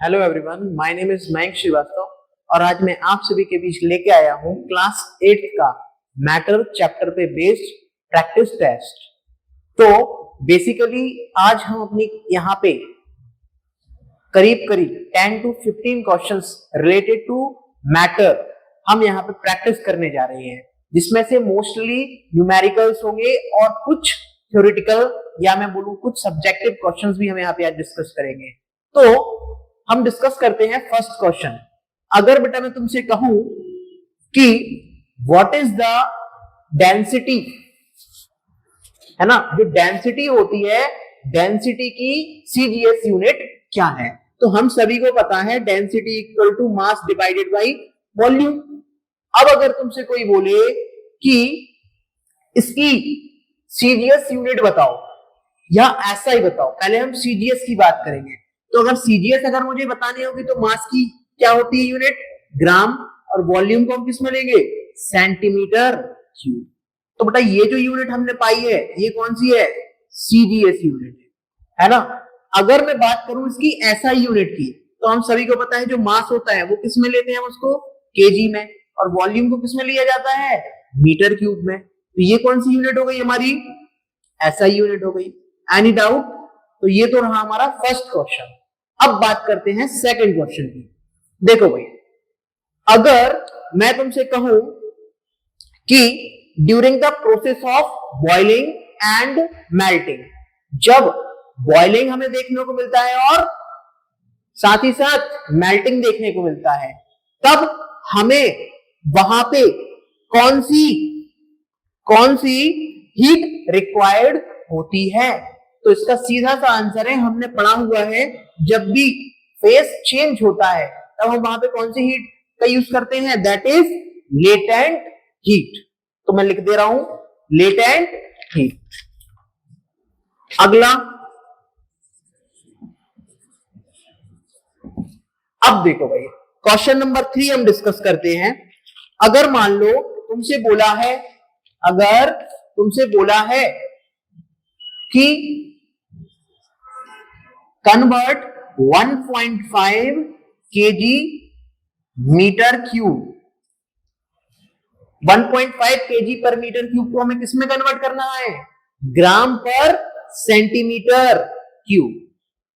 Hello everyone, my name is Mayank Srivastava और आज मैं आप सभी के बीच लेके आया हूं क्लास 8 का मैटर चैप्टर पे बेस्ड प्रैक्टिस टेस्ट। तो बेसिकली आज हम अपनी यहाँ पे करीब 10 to 15 questions related to matter हम यहाँ पे प्रैक्टिस करने जा रहे हैं, जिसमें से मोस्टली न्यूमेरिकल्स होंगे और कुछ थ्योरेटिकल या मैं बोलूं कुछ सब्जेक्टिव क्वेश्चंस भी हम यहाँ पे आज डिस्कस करेंगे। तो हम डिस्कस करते हैं फर्स्ट क्वेश्चन। अगर बेटा मैं तुमसे कहूं कि व्हाट इज द डेंसिटी, है ना, जो डेंसिटी होती है, डेंसिटी की सीजीएस यूनिट क्या है? तो हम सभी को पता है density equal to mass divided by volume. अब अगर तुमसे कोई बोले कि इसकी सीजीएस यूनिट बताओ या ऐसा ही बताओ, पहले हम सीजीएस की बात करेंगे। तो अगर सीजीएस अगर मुझे बतानी होगी तो मास की क्या होती है यूनिट? ग्राम, और वॉल्यूम को हम किस में लेंगे? Centimetre cube. तो बेटा ये जो यूनिट हमने पाई है ये कौन सी है? सीजीएस यूनिट है ना। अगर मैं बात करूं इसकी एसआई यूनिट की, तो हम सभी को पता है जो मास होता है वो किस में लेते हैं हम उसको? केजी में, और वॉल्यूम को किस में लिया जाता है? मीटर क्यूब में। तो ये कौन सी यूनिट हो गई हमारी? एसआई यूनिट हो गई। Any doubt? तो ये तो रहा हमारा फर्स्ट क्वेश्चन। अब बात करते हैं सेकंड क्वेश्चन की। देखो भाई, अगर मैं तुमसे कहूं कि during the process of boiling and melting, जब बॉइलिंग हमें देखने को मिलता है और साथ ही साथ मेल्टिंग देखने को मिलता है, तब हमें वहां पे कौन सी हीट रिक्वायर्ड होती है? तो इसका सीधा सा आंसर है, हमने पढ़ा हुआ है जब भी फेस चेंज होता है तब हम वहां पे कौन सी हीट का यूज करते हैं? That is latent heat. तो मैं लिख दे रहा हूं लेटेंट हीट। अगला, अब देखो भाई क्वेश्चन नंबर 3 हम डिस्कस करते हैं। अगर मान लो तुमसे बोला है, अगर तुमसे बोला है कि convert 1.5 kg metre cube, 1.5 kg पर मीटर क्यूब को हमें किसमें कन्वर्ट करना है? ग्राम पर सेंटीमीटर क्यूब।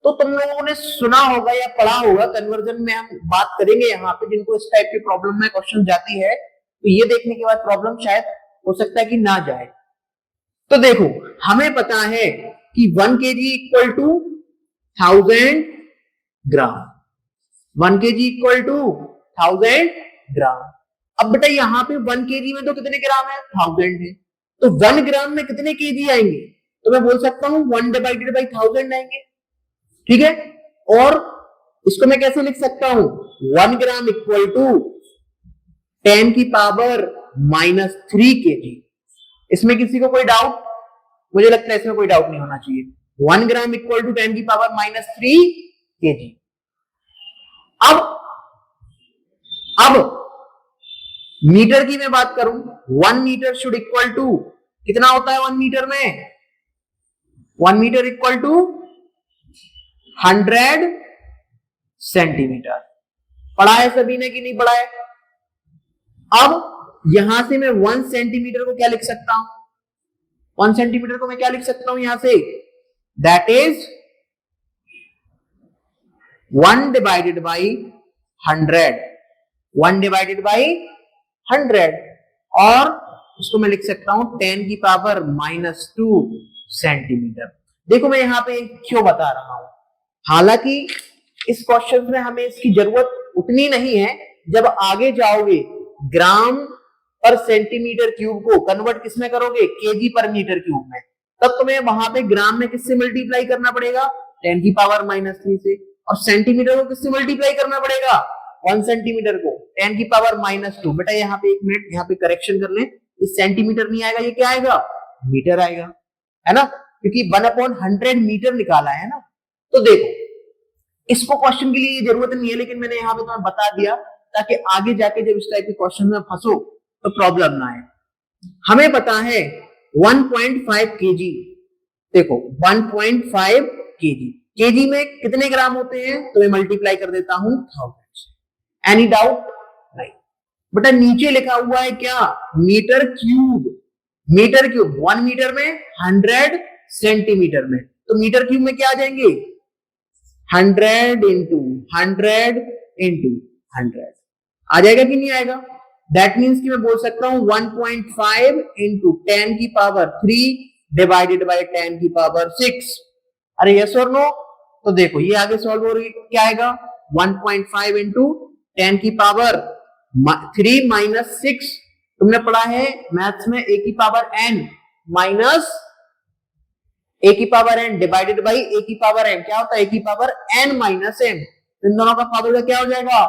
तो तुम लोगों ने सुना होगा या पढ़ा होगा, कन्वर्जन में हम बात करेंगे यहाँ पे, जिनको इस टाइप की प्रॉब्लम में क्वेश्चन जाती है तो ये देखने के बाद प्रॉब्लम शायद हो सकता है कि ना जाए। तो देखो हमें पता है कि 1 kg equal to 1000 gram, 1 kg equal to 1000 gram. अब बेटा यहाँ पे 1 kg में तो कितने ग्राम है? 1000 है। तो 1 ग्राम में कितने केजी आएंगे? तो मैं बोल सकता हूं 1 डिवाइडेड बाई 1000 आएंगे, ठीक है। और इसको मैं कैसे लिख सकता हूं? 1 ग्राम इक्वल टू 10 की पावर -3 kg। इसमें किसी को कोई डाउट? मुझे लगता है इसमें कोई डाउट नहीं होना चाहिए। 1 ग्राम इक्वल टू 10 की पावर -3 kg। अब मीटर की मैं बात करूं, 1 मीटर शुड इक्वल टू कितना होता है 1 मीटर में? 1 मीटर इक्वल टू 100 सेंटीमीटर। पढ़ा है सभी ने कि नहीं पढ़ा है? अब यहां से मैं 1 सेंटीमीटर को क्या लिख सकता हूं? 1 सेंटीमीटर को मैं क्या लिख सकता हूं यहां से? That is 1 divided by 100, 1 divided by 100, और उसको मैं लिख सकता हूं 10 की पावर -2 सेंटीमीटर। देखो मैं यहां पे क्यों बता रहा हूं, हालांकि इस क्वेश्चन में हमें इसकी जरूरत उतनी नहीं है। जब आगे जाओगे ग्राम पर सेंटीमीटर क्यूब को कन्वर्ट किसमें करोगे? केजी पर मीटर क्यूब में, तब तुम्हें वहां पे ग्राम में किससे मल्टीप्लाई करना पड़ेगा? 10 की पावर -3 से। और सेंटीमीटर को किससे मल्टीप्लाई करना पड़ेगा? 1 सेंटीमीटर को 10 की पावर -2। बेटा यहाँ पे 1 मिनट यहाँ पे करेक्शन कर ले, इस सेंटीमीटर नहीं आएगा, ये क्या आएगा? मीटर आएगा, है ना, क्योंकि 1/100 मीटर निकाला है ना। तो देखो इसको क्वेश्चन के लिए जरूरत नहीं है, लेकिन मैंने यहाँ पे तुम्हें बता दिया ताकि आगे जाके जब इस टाइप के क्वेश्चन में फंसो तो प्रॉब्लम ना आए। हमें पता है 1.5 kg, देखो 1.5 kg, केजी में कितने ग्राम होते हैं, तो मैं मल्टीप्लाई कर देता हूं 1000 से। Any doubt? नहीं बेटा, नीचे लिखा हुआ है क्या, metre cube. Metre cube 1 metre में 100 सेंटीमीटर में, तो मीटर क्यूब में क्या आ जाएंगे, 100 इंटू 100 इंटू 100 आ जाएगा कि नहीं आएगा। दैट मीन्स कि मैं बोल सकता हूं 1.5 इंटू 10 की पावर 3 डिवाइडेड बाई 10 की पावर 6। अरे यस और नो? तो देखो ये आगे सॉल्व हो रही है, क्या आएगा, 1.5 इंटू 10 की पावर 3 माइनस 6। तुमने पढ़ा है मैथ्स में ए की पावर एन माइनस ए की पावर एन डिवाइडेड बाई ए की पावर एम, क्या होता है, ए की पावर एन माइनस एम। इन दोनों का फार्मूला क्या हो जाएगा,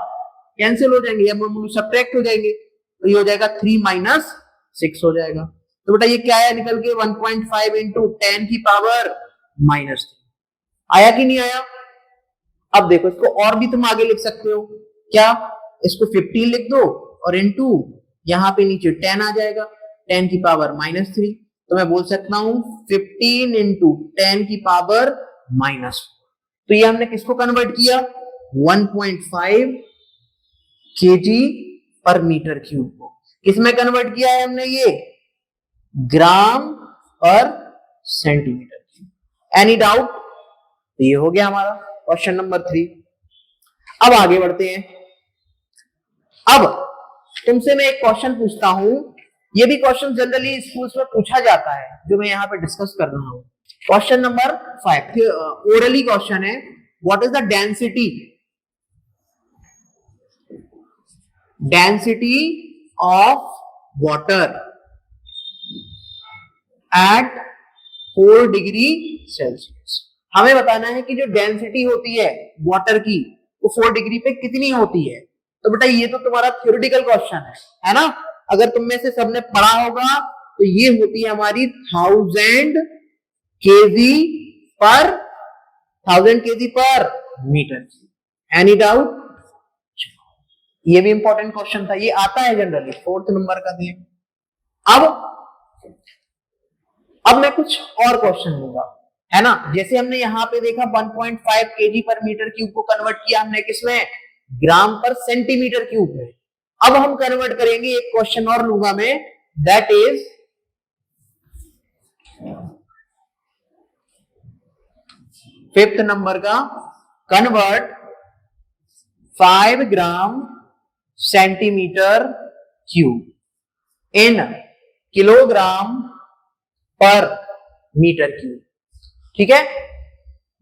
कैंसिल हो जाएंगे, अब सब्ट्रैक्ट हो जाएंगे, तो ये हो जाएगा 3 माइनस 6 हो जाएगा। तो बेटा ये क्या आया निकल के, 1.5 इंटू 10 की पावर माइनस 3 आया कि नहीं आया। अब देखो इसको और भी तुम आगे लिख सकते हो, क्या, इसको 15 लिख दो और इंटू यहां पे नीचे 10 आ जाएगा, 10 की पावर माइनस 3, तो मैं बोल सकता हूं 15 इंटू 10 की पावर माइनस 4। तो ये हमने किसको कन्वर्ट किया, 1.5 केजी पर मीटर क्यूब को किसमें कन्वर्ट किया है हमने, ये ग्राम पर सेंटीमीटर क्यूब। Any doubt? तो ये हो गया हमारा क्वेश्चन नंबर 3। अब आगे बढ़ते हैं। अब तुमसे मैं एक क्वेश्चन पूछता हूं, ये भी क्वेश्चन जनरली स्कूल्स में पूछा जाता है, जो मैं यहां पे डिस्कस कर रहा हूं। क्वेश्चन नंबर 5 ओरली क्वेश्चन है, what is the density of water at 4 degree Celsius. हमें बताना है कि जो डेंसिटी होती है वाटर की वो 4 डिग्री पे कितनी होती है। तो बेटा ये तो तुम्हारा थ्योरेटिकल क्वेश्चन है ना। अगर तुम में से सबने पढ़ा होगा तो ये होती है हमारी 1000 केजी पर मीटर। Any doubt? ये भी इंपॉर्टेंट क्वेश्चन था, ये आता है जनरली 4th नंबर का दिए। अब मैं कुछ और क्वेश्चन लूंगा, है ना। जैसे हमने यहां पे देखा 1.5 केजी पर मीटर क्यूब को कन्वर्ट किया हमने किसमें, ग्राम पर सेंटीमीटर क्यूब में। अब हम कन्वर्ट करेंगे, एक क्वेश्चन और लूंगा मैं, दैट इज 5th नंबर का, convert 5 gram centimetre cube in kilogram पर मीटर क्यूब। ठीक है,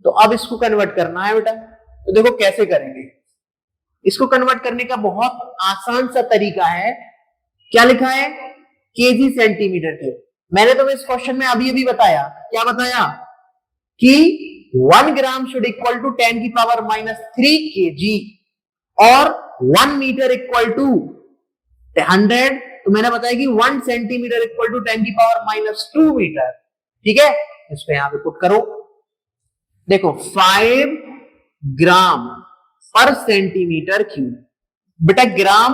तो अब इसको कन्वर्ट करना है बेटा। तो देखो कैसे करेंगे इसको। कन्वर्ट करने का बहुत आसान सा तरीका है, क्या लिखा है, केजी सेंटीमीटर क्यूब। मैंने तुम्हें इस क्वेश्चन में अभी अभी बताया, क्या बताया, कि 1 ग्राम शुड इक्वल टू 10 की पावर माइनस 3 केजी और 1 मीटर इक्वल टू 100। तो मैंने बताया कि 1 सेंटीमीटर इक्वल टू 10 की पावर माइनस 2 मीटर। ठीक है, इसको यहां पे पुट करो। देखो 5 ग्राम पर सेंटीमीटर क्यूब, बेटा ग्राम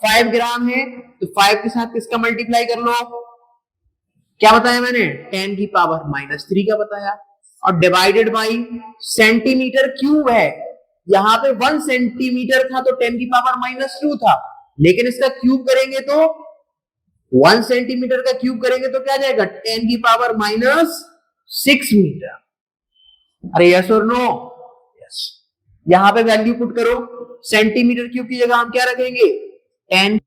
5 ग्राम है तो 5 के साथ किसका मल्टीप्लाई कर लो, क्या बताया मैंने, 10 की पावर माइनस 3 का बताया, और डिवाइडेड बाई सेंटीमीटर क्यूब है। यहां पे 1 सेंटीमीटर था तो 10 की पावर माइनस 2 था, लेकिन इसका क्यूब करेंगे तो 1 सेंटीमीटर का क्यूब करेंगे तो क्या जाएगा, 10 की पावर माइनस 6 मीटर। अरे यस और नो? यस। यहां पे वैल्यू पुट करो, सेंटीमीटर क्यूब की जगह हम क्या रखेंगे, 10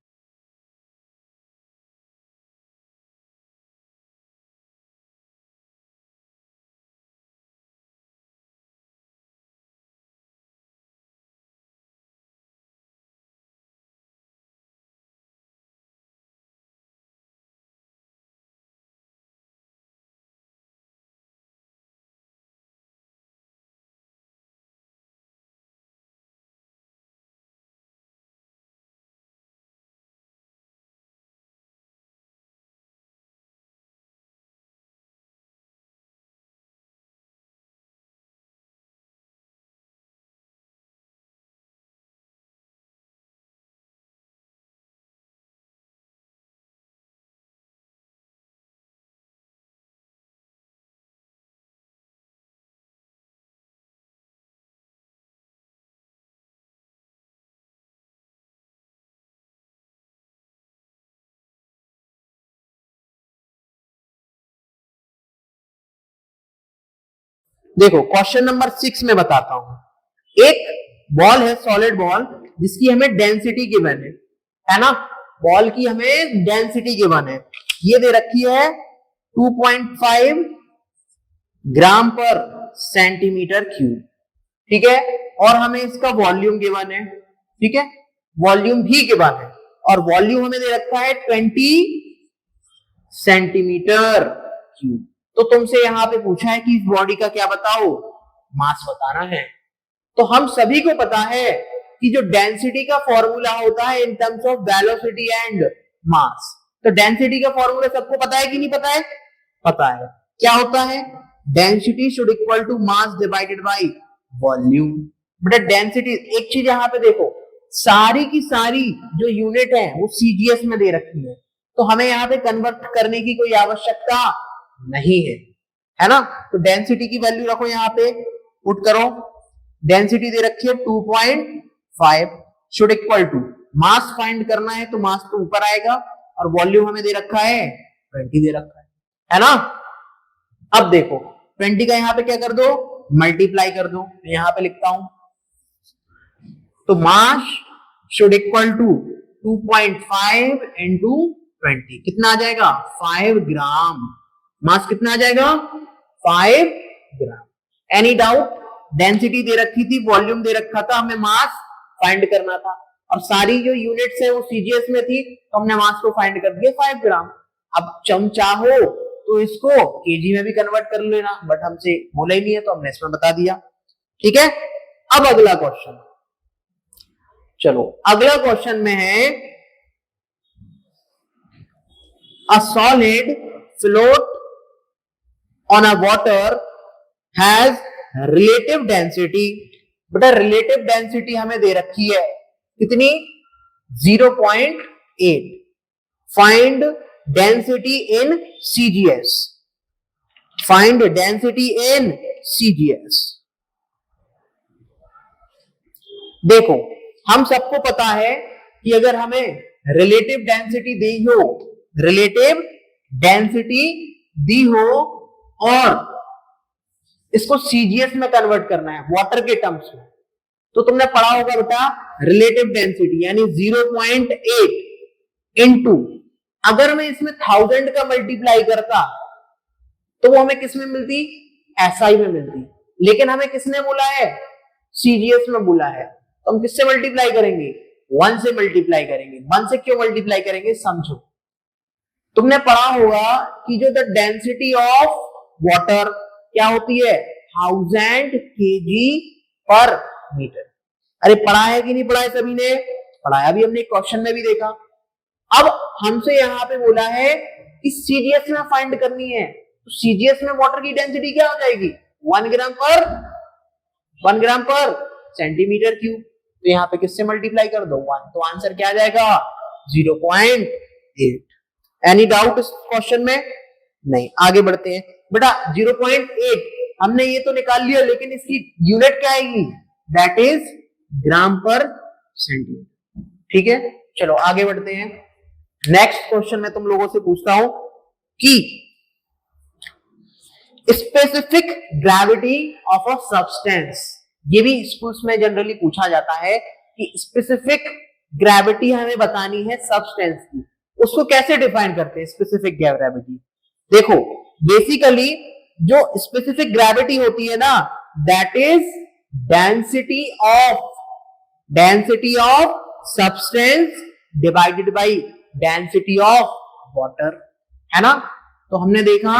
देखो क्वेश्चन नंबर 6 में बताता हूं। एक बॉल है, सॉलिड बॉल, जिसकी हमें डेंसिटी गिवन है ना, बॉल की हमें डेंसिटी गिवन है, ये दे रखी है 2.5 ग्राम पर सेंटीमीटर क्यूब, ठीक है, और हमें इसका वॉल्यूम गिवन है, ठीक है, वॉल्यूम भी गिवन है, और वॉल्यूम हमें दे रखा है 20 सेंटीमीटर क्यूब। तो तुमसे यहां पे पूछा है कि इस बॉडी का क्या बताओ, मास बताना है। तो हम सभी को पता है कि जो डेंसिटी का फॉर्मूला होता है in terms of velocity and mass, तो डेंसिटी का फॉर्मूला सबको पता है कि नहीं पता है? पता है। क्या होता है? Density should equal to mass divided by volume. बेटा डेंसिटी, एक चीज यहां पे देखो, सारी की सारी जो यूनिट है वो सीजीएस में दे रखी है, तो हमें यहाँ पे कन्वर्ट करने की कोई आवश्यकता नहीं है ना। तो डेंसिटी की वैल्यू रखो, यहाँ पे पुट करो, डेंसिटी दे रखी है 2.5 should equal to, mass find करना है तो मास तो ऊपर आएगा, और वॉल्यूम हमें दे रखा है 20 दे रखा है ना। अब देखो 20 का यहाँ पे क्या कर दो, मल्टीप्लाई कर दो, यहां पे लिखता हूं, तो मास शुड इक्वल टू 2.5 इंटू 20, कितना आ जाएगा 5 ग्राम। मास कितना आ जाएगा 5 ग्राम। Any doubt? डेंसिटी दे रखी थी, वॉल्यूम दे रखा था, हमें मास फाइंड करना था, और सारी जो यूनिट्स है वो सीजीएस में थी, तो हमने मास को फाइंड कर दिया 5 ग्राम। अब चम चाहो तो इसको केजी में भी कन्वर्ट कर लेना, बट हमसे बोला ही नहीं है तो हमने इसमें बता दिया, ठीक है। अब अगला क्वेश्चन, चलो अगला क्वेश्चन में है, a solid float on a water has relative density. बेटा रिलेटिव डेंसिटी हमें दे रखी है कितनी, 0.8। Find density in CGS, find density in CGS. देखो हम सबको पता है कि अगर हमें रिलेटिव डेंसिटी दी हो, रिलेटिव डेंसिटी दी हो और इसको सीजीएस में कन्वर्ट करना है वाटर के टर्म्स में, तो तुमने पढ़ा होगा बेटा रिलेटिव डेंसिटी यानी 0.8 इंटू, अगर मैं इसमें 1000 का मल्टीप्लाई करता तो वो हमें किस में मिलती, एसआई में मिलती, लेकिन हमें किसने बोला है, सीजीएस में बोला है, तो हम किससे मल्टीप्लाई करेंगे, 1 से मल्टीप्लाई करेंगे। 1 से क्यों मल्टीप्लाई करेंगे समझो, तुमने पढ़ा होगा कि जो द डेंसिटी ऑफ वाटर क्या होती है, 1000 kg पर मीटर। अरे पढ़ा है कि नहीं पढ़ा है, सभी ने पढ़ाया, भी हमने क्वेश्चन में भी देखा। अब हमसे यहाँ पे बोला है कि सीजीएस में फाइंड करनी है, तो सीजीएस में वाटर की डेंसिटी क्या हो जाएगी, 1 ग्राम पर सेंटीमीटर क्यूब। तो यहाँ पे किससे मल्टीप्लाई कर दो 1, तो आंसर क्या आ जाएगा 0.8। एनी डाउट इस क्वेश्चन में? नहीं, आगे बढ़ते हैं। बेटा 0.8 हमने ये तो निकाल लिया, लेकिन इसकी यूनिट क्या आएगी, दैट इज ग्राम पर सेंटीमीटर, ठीक है। चलो आगे बढ़ते हैं। नेक्स्ट क्वेश्चन में तुम लोगों से पूछता हूं कि specific gravity of a substance, ये भी स्कूल्स में जनरली पूछा जाता है कि स्पेसिफिक ग्रेविटी हमें बतानी है सब्सटेंस की, उसको कैसे डिफाइन करते हैं स्पेसिफिक ग्रेविटी। देखो बेसिकली जो स्पेसिफिक ग्रेविटी होती है ना, that is density of substance divided by density of water, है ना। तो हमने देखा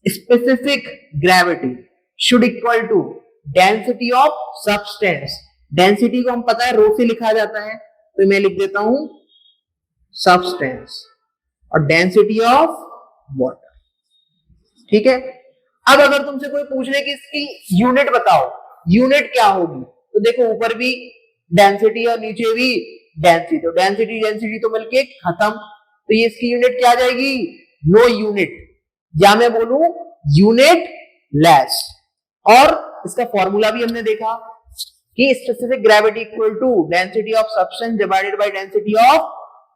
specific gravity should equal to density of substance, density को हम पता है रो से लिखा जाता है, तो मैं लिख देता हूं सब्सटेंस, और डेंसिटी ऑफ वाटर, ठीक है। अब अगर तुमसे कोई पूछ ले कि इसकी यूनिट बताओ, यूनिट क्या होगी, तो देखो ऊपर भी डेंसिटी और नीचे भी डेंसिटी, तो डेंसिटी तो मिलके खत्म, तो ये इसकी यूनिट क्या आ जाएगी, नो यूनिट, या मैं बोलूं यूनिट लेस। और इसका फॉर्मूला भी हमने देखा कि specific gravity equal to density of substance divided by density of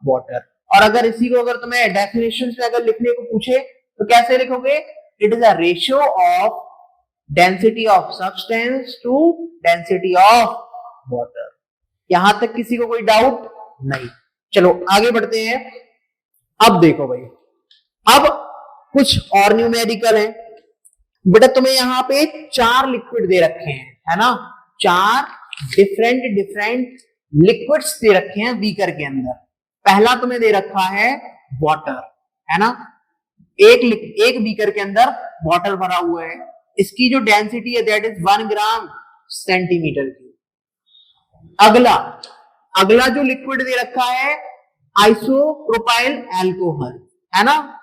water. और अगर इसी को अगर तुम्हें डेफिनेशन में अगर लिखने को पूछे तो कैसे लिखोगे, it is a ratio of density of substance to density of water. यहां तक किसी को कोई डाउट नहीं? चलो आगे बढ़ते हैं। अब देखो भाई, अब कुछ और न्यूमेरिकल है। बेटा तुम्हें यहाँ पे 4 लिक्विड दे रखे हैं, है ना, 4 डिफरेंट लिक्विड्स दे रखे हैं बीकर के अंदर। पहला तुम्हें दे रखा है वाटर, है ना, एक बीकर के अंदर वाटर भरा हुआ है, इसकी जो डेंसिटी है that is 1 gram centimetre cube. अगला जो लिक्विड दे रखा है आइसोप्रोपाइल अल्कोहल, है ना,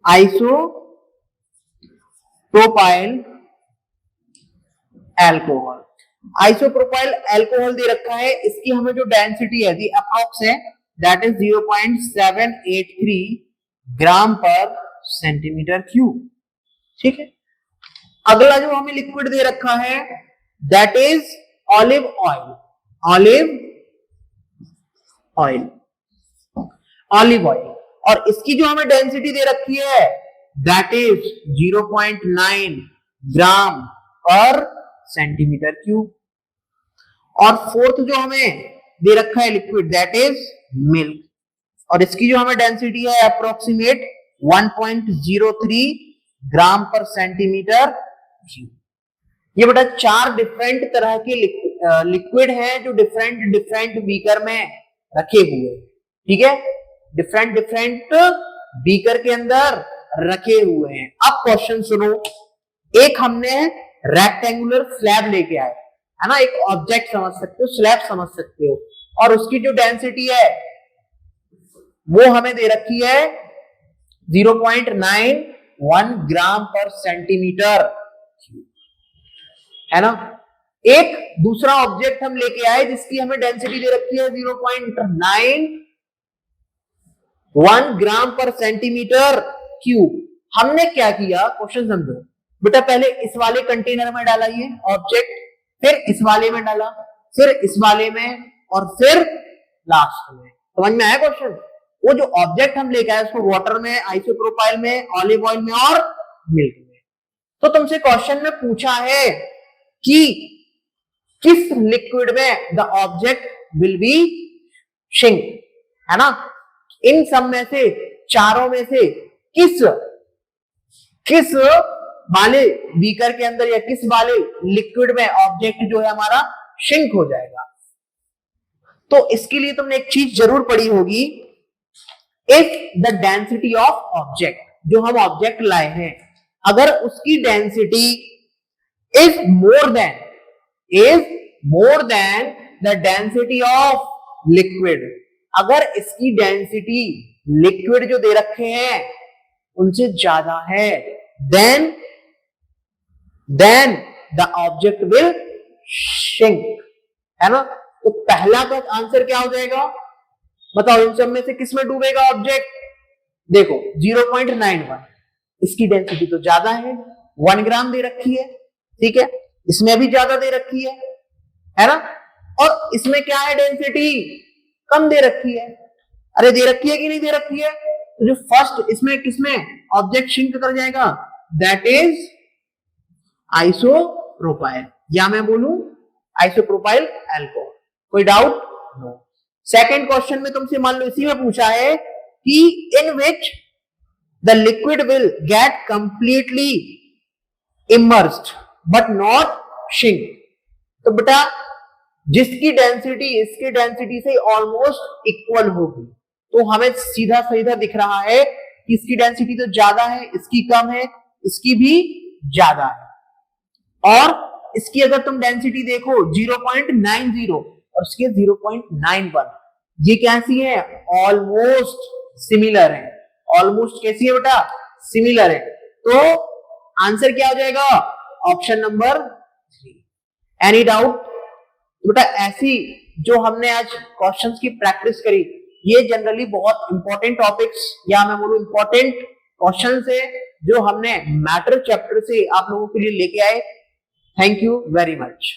आइसोप्रोपाइल अल्कोहल दे रखा है। इसकी हमें जो डेंसिटी है दी अप्रॉक्स है दैट इज 0.783 ग्राम पर सेंटीमीटर क्यूब। ठीक है, अगला जो हमें लिक्विड दे रखा है दैट इज ऑलिव ऑयल, और इसकी जो हमें डेंसिटी दे रखी है दैट इज 0.9 ग्राम पर सेंटीमीटर क्यूब। और फोर्थ जो हमें दे रखा है लिक्विड दैट इज मिल्क, और इसकी जो हमें डेंसिटी है अप्रोक्सीमेट 1.03 ग्राम पर सेंटीमीटर क्यूब। ये बेटा 4 डिफरेंट तरह के लिक्विड हैं जो डिफरेंट बीकर में रखे हुए, ठीक है, डिफरेंट बीकर के अंदर रखे हुए हैं। अब क्वेश्चन सुनो, एक हमने रेक्टेंगुलर स्लैब लेके आए, है ना, एक ऑब्जेक्ट समझ सकते हो, स्लैब समझ सकते हो, और उसकी जो डेंसिटी है वो हमें दे रखी है 0.91 ग्राम पर सेंटीमीटर क्यूब, है ना। एक दूसरा ऑब्जेक्ट हम लेके आए जिसकी हमें डेंसिटी दे रखी है 0.91 ग्राम पर सेंटीमीटर क्यूब। हमने क्या किया, क्वेश्चन समझो बेटा, पहले इस वाले कंटेनर में डाला ये ऑब्जेक्ट, फिर इस वाले में डाला, फिर इस वाले में, और फिर लास्ट में। समझ में आया क्वेश्चन? वो जो ऑब्जेक्ट हम लेके आए उसको वाटर में, आइसोप्रोपाइल में, ऑलिव ऑयल में और मिल्क में। तो तुमसे क्वेश्चन में पूछा है कि किस लिक्विड में the object will be shrink, है ना, इन सब में से, चारों में से किस वाले बीकर के अंदर या किस वाले लिक्विड में ऑब्जेक्ट जो है हमारा शिंक हो जाएगा। तो इसके लिए तुमने एक चीज जरूर पढ़ी होगी, if the density of object, जो हम ऑब्जेक्ट लाए हैं, अगर उसकी density is more than the density of liquid, अगर इसकी डेंसिटी लिक्विड जो दे रखे हैं उनसे ज्यादा है, then the object will sink, है ना। तो पहला का आंसर क्या हो जाएगा, बताओ, इन सब में से किस में डूबेगा ऑब्जेक्ट? देखो 0.91, इसकी डेंसिटी तो ज्यादा है, 1 ग्राम दे रखी है, ठीक है, इसमें भी ज्यादा दे रखी है ना, और इसमें क्या है, डेंसिटी कम दे रखी है। अरे दे रखी है कि नहीं दे रखी है? तो जो फर्स्ट इसमें किसमें ऑब्जेक्ट शिंक कर जाएगा दैट इज आइसोप्रोपाइल, या मैं बोलूं आइसोप्रोपाइल अल्कोहल। कोई डाउट? नो। सेकंड क्वेश्चन में तुमसे मान लो इसी में पूछा है कि in which the liquid will get completely immersed but not sink. तो बेटा जिसकी डेंसिटी इसकी डेंसिटी से ऑलमोस्ट इक्वल होगी, तो हमें सीधा सीधा दिख रहा है कि इसकी डेंसिटी तो ज्यादा है, इसकी कम है, इसकी भी ज्यादा है, और इसकी अगर तुम डेंसिटी देखो 0.90 और इसके 0.91, ये कैसी है, ऑलमोस्ट सिमिलर है। ऑलमोस्ट कैसी है बेटा? सिमिलर है। तो आंसर क्या हो जाएगा? Option number 3। Any doubt? बेटा ऐसी जो हमने आज क्वेश्चंस की प्रैक्टिस करी, ये जनरली बहुत इंपॉर्टेंट टॉपिक्स या मैं बोलूं इंपॉर्टेंट क्वेश्चंस है जो हमने मैटर चैप्टर से आप लोगों के लिए लेके आए। Thank you very much.